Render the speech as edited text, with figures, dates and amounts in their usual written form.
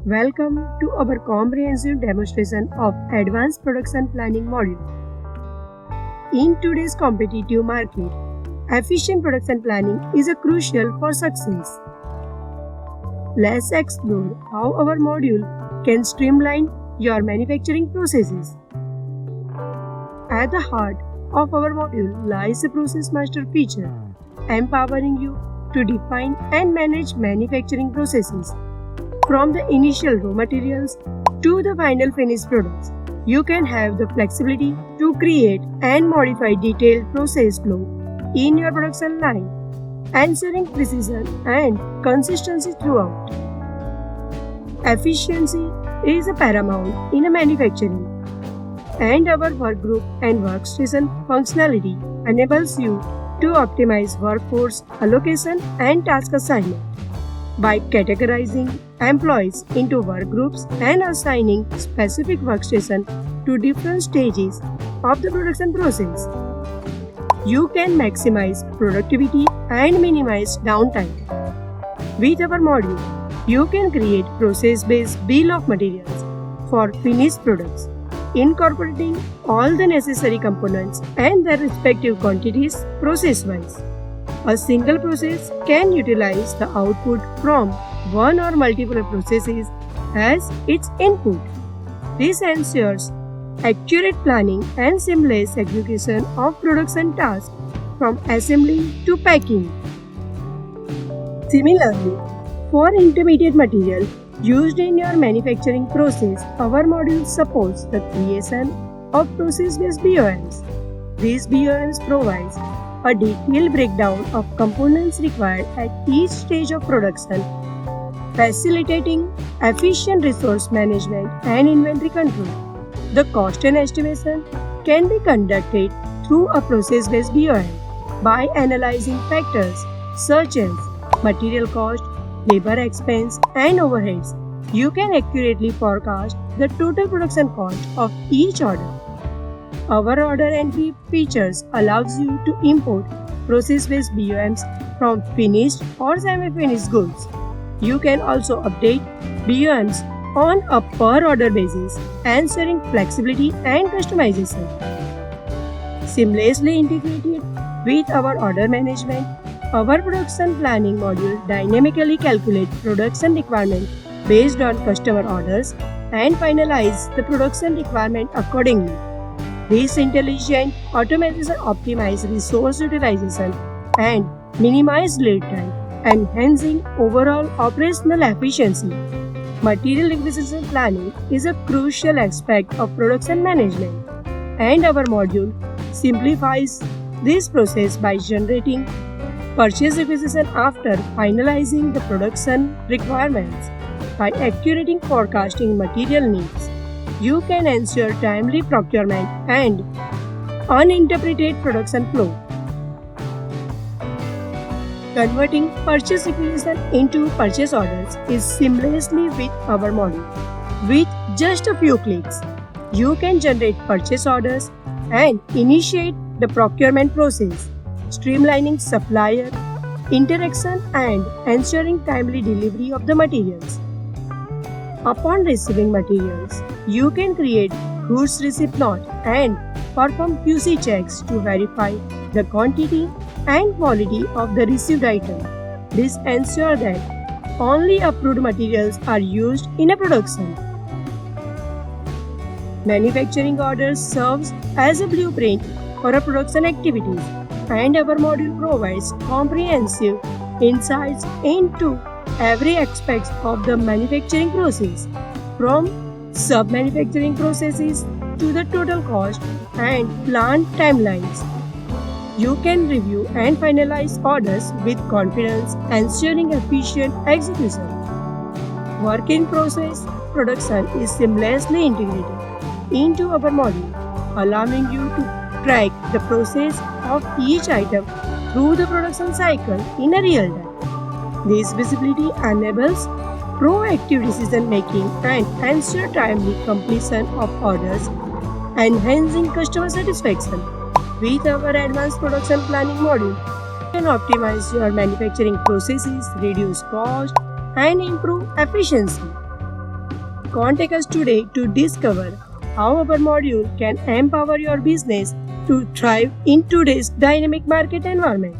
Welcome to our comprehensive demonstration of Advanced Production Planning module. In today's competitive market, efficient production planning is crucial for success. Let's explore how our module can streamline your manufacturing processes. At the heart of our module lies a process master feature, empowering you to define and manage manufacturing processes. From the initial raw materials to the final finished products, you can have the flexibility to create and modify detailed process flow in your production line, ensuring precision and consistency throughout. Efficiency is paramount in manufacturing, and our workgroup and workstation functionality enables you to optimize workforce allocation and task assignment. By categorizing employees into work groups and assigning specific workstation to different stages of the production process, you can maximize productivity and minimize downtime. With our module, you can create process-based bill of materials for finished products, incorporating all the necessary components and their respective quantities process-wise. A single process can utilize the output from one or multiple processes as its input. This ensures accurate planning and seamless execution of production tasks from assembly to packing. Similarly, for intermediate material used in your manufacturing process, our module supports the creation of process-based BOMs. These BOMs provide a detailed breakdown of components required at each stage of production, facilitating efficient resource management and inventory control. The cost and estimation can be conducted through a process-based BOM by analyzing factors such as material cost, labor expense, and overheads. You can accurately forecast the total production cost of each order. Our order entry features allows you to import process-based BOMs from finished or semi-finished goods. You can also update BOMs on a per-order basis, ensuring flexibility and customization. Seamlessly integrated with our order management, our production planning module dynamically calculates production requirements based on customer orders and finalizes the production requirement accordingly. This intelligent automation optimizes resource utilization and minimizes lead time, enhancing overall operational efficiency. Material requisition planning is a crucial aspect of production management, and our module simplifies this process by generating purchase requisition after finalizing the production requirements. By accurately forecasting material needs, you can ensure timely procurement and uninterrupted production flow. Converting purchase requisition into purchase orders is seamlessly with our module. With just a few clicks, you can generate purchase orders and initiate the procurement process, streamlining supplier interaction and ensuring timely delivery of the materials. Upon receiving materials, you can create goods receipt note and perform QC checks to verify the quantity and quality of the received item. This ensures that only approved materials are used in a production. Manufacturing orders serves as a blueprint for a production activities, and our module provides comprehensive insights into every aspect of the manufacturing process, from sub-manufacturing processes to the total cost and plant timelines. You can review and finalize orders with confidence, ensuring efficient execution. Work in process production is seamlessly integrated into our module, allowing you to track the process of each item through the production cycle in a real time. This visibility enables proactive decision making and ensure timely completion of orders, enhancing customer satisfaction. With our advanced production planning module, you can optimize your manufacturing processes, reduce cost, and improve efficiency. Contact us today to discover how our module can empower your business to thrive in today's dynamic market environment.